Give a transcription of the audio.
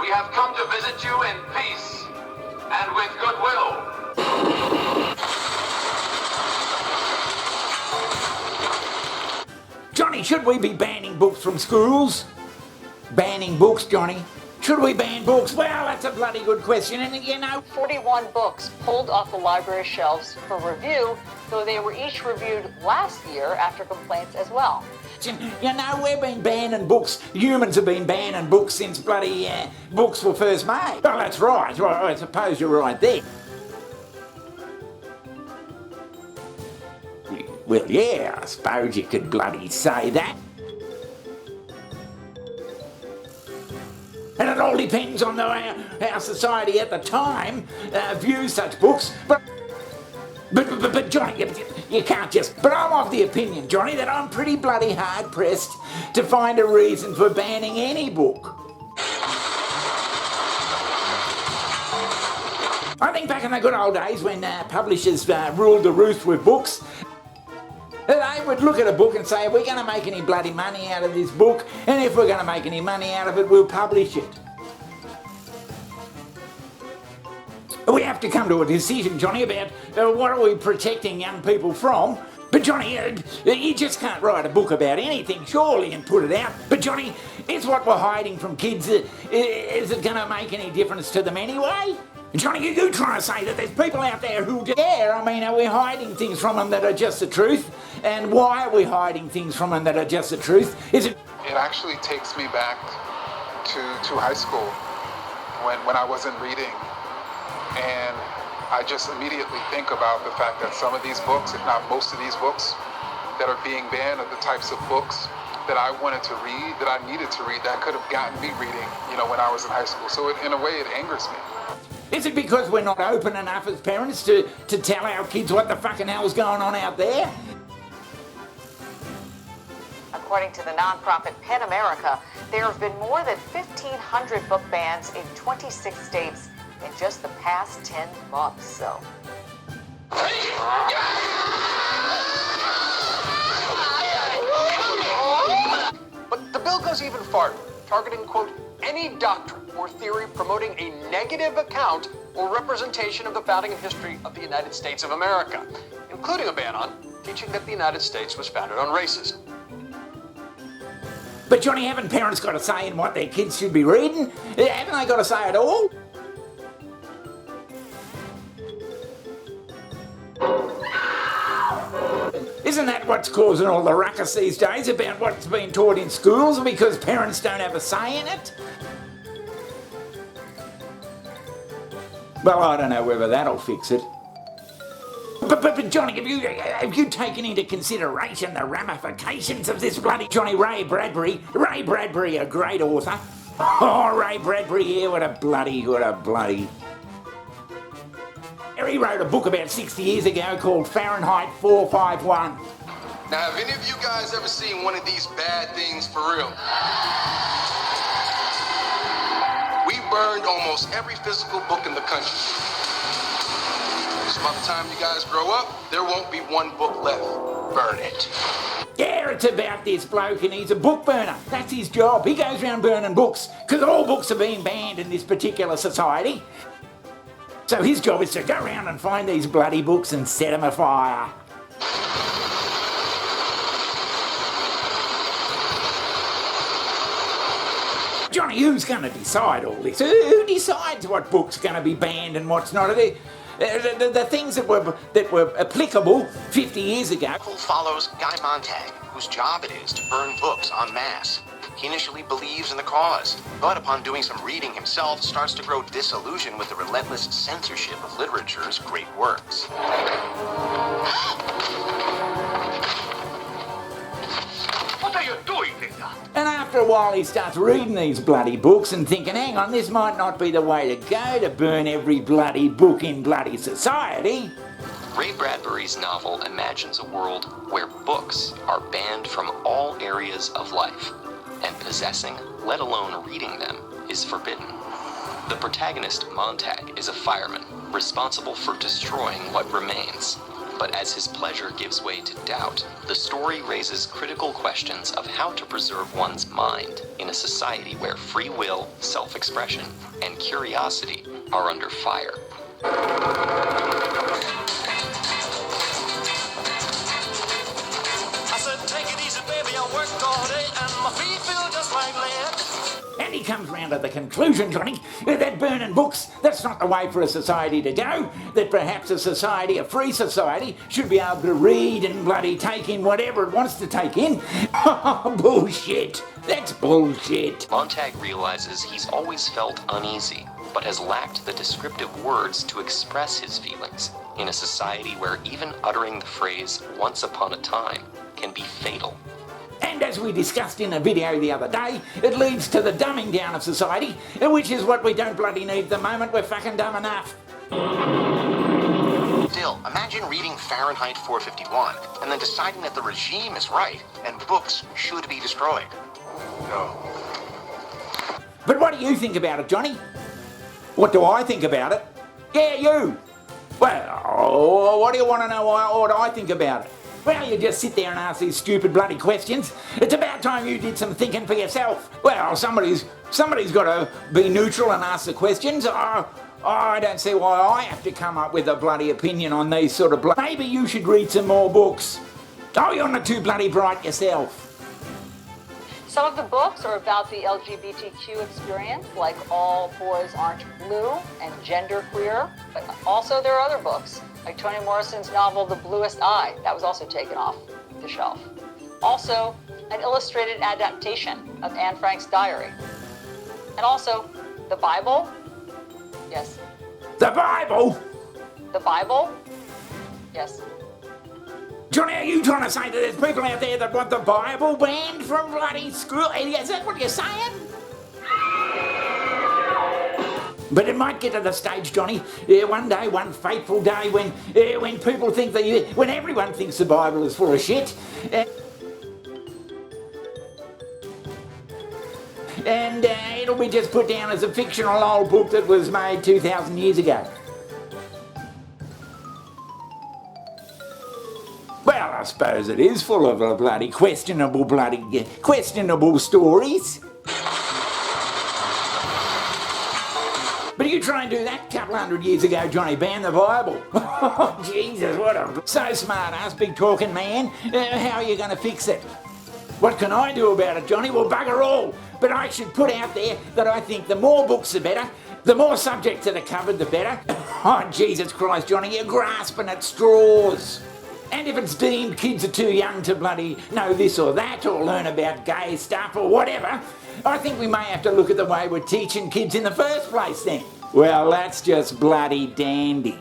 We have come to visit you in peace and with goodwill. Johnny, should we be banning books from schools? Banning books, Johnny? Should we ban books? Well, that's a bloody good question, and you know... 41 books pulled off the library shelves for review, though they were each reviewed last year after complaints as well. You know, we've been banning books. Humans have been banning books since bloody books were first made. Well, that's right. I suppose you're right there. Well, yeah, I suppose you could bloody say that. And it all depends on how society at the time views such books. But Johnny, you can't just... But I'm of the opinion, Johnny, that I'm pretty bloody hard-pressed to find a reason for banning any book. I think back in the good old days when publishers ruled the roost with books, they would look at a book and say, are we going to make any bloody money out of this book? And if we're going to make any money out of it, we'll publish it. We have to come to a decision, Johnny, about what are we protecting young people from. But Johnny, you just can't write a book about anything, surely, and put it out. But Johnny, is what we're hiding from kids, is it going to make any difference to them anyway? Johnny, you trying to say that there's people out there who care? I mean, are we hiding things from them that are just the truth? And why are we hiding things from them that are just the truth? Is it... It actually takes me back to high school when I wasn't reading. And I just immediately think about the fact that some of these books, if not most of these books that are being banned, are the types of books that I wanted to read, that I needed to read, that could have gotten me reading, when I was in high school. So in a way, it angers me. Is it because we're not open enough as parents to tell our kids what the fucking hell's going on out there? According to the nonprofit PEN America, there have been more than 1,500 book bans in 26 states in just the past 10 months, so... But the bill goes even farther, targeting, quote, any doctrine or theory promoting a negative account or representation of the founding and history of the United States of America, including a ban on teaching that the United States was founded on racism. But Johnny, haven't parents got a say in what their kids should be reading? Haven't they got a say at all? Isn't that what's causing all the ruckus these days about what's being taught in schools because parents don't have a say in it? Well, I don't know whether that'll fix it. But Johnny, have you taken into consideration the ramifications of this bloody Johnny Ray Bradbury? Ray Bradbury, a great author. Oh, Ray Bradbury here, what a bloody... He wrote a book about 60 years ago called Fahrenheit 451. Now, have any of you guys ever seen one of these bad things for real? We burned almost every physical book in the country. So by the time you guys grow up, there won't be one book left. Burn it. Yeah, it's about this bloke and he's a book burner. That's his job. He goes around burning books because all books are being banned in this particular society. So his job is to go around and find these bloody books and set them afire. Johnny, who's going to decide all this? Who decides what book's going to be banned and what's not? The things that were applicable 50 years ago. Article follows Guy Montag, whose job it is to burn books en masse. He initially believes in the cause, but upon doing some reading himself, starts to grow disillusioned with the relentless censorship of literature's great works. What are you doing, Linda? And after a while he starts reading these bloody books and thinking, hang on, this might not be the way to go, to burn every bloody book in bloody society. Ray Bradbury's novel imagines a world where books are banned from all areas of life, and possessing, let alone reading them, is forbidden. The protagonist, Montag, is a fireman, responsible for destroying what remains. But as his pleasure gives way to doubt, the story raises critical questions of how to preserve one's mind in a society where free will, self-expression, and curiosity are under fire. I said, take it easy, baby, I worked all day and my feet feel just like lead. And he comes round to the conclusion, Johnny, that burning books, that's not the way for a society to go, that perhaps a society, a free society, should be able to read and bloody take in whatever it wants to take in. Bullshit. That's bullshit. Montag realizes he's always felt uneasy, but has lacked the descriptive words to express his feelings in a society where even uttering the phrase "once upon a time" can be fatal. And as we discussed in a video the other day, it leads to the dumbing down of society, which is what we don't bloody need at the moment. We're fucking dumb enough. Still, imagine reading Fahrenheit 451 and then deciding that the regime is right and books should be destroyed. No. But what do you think about it, Johnny? What do I think about it? Yeah, you. Well, what do you want to know what I think about it? Well, you just sit there and ask these stupid bloody questions. It's about time you did some thinking for yourself. Well, somebody's got to be neutral and ask the questions. I don't see why I have to come up with a bloody opinion on these sort of Maybe you should read some more books. Oh, you're not too bloody bright yourself. Some of the books are about the LGBTQ experience, like All Boys Aren't Blue and Genderqueer, but also there are other books, like Toni Morrison's novel The Bluest Eye. That was also taken off the shelf. Also, an illustrated adaptation of Anne Frank's diary. And also, the Bible. Yes. The Bible? The Bible? Yes. Johnny, are you trying to say that there's people out there that want the Bible banned from bloody school? Is that what you're saying? But it might get to the stage, Johnny, one day, one fateful day, when people think when everyone thinks the Bible is full of shit, and it'll be just put down as a fictional old book that was made 2,000 years ago. Well, I suppose it is full of bloody questionable stories. But you try and do that a couple hundred years ago, Johnny, ban the Bible. Oh, Jesus, what a... So smart ass, big talking man. How are you going to fix it? What can I do about it, Johnny? Well, bugger all. But I should put out there that I think the more books the better, the more subjects that are covered the better. Oh, Jesus Christ, Johnny, you're grasping at straws. And if it's deemed kids are too young to bloody know this or that or learn about gay stuff or whatever, I think we may have to look at the way we're teaching kids in the first place then. Well, that's just bloody dandy.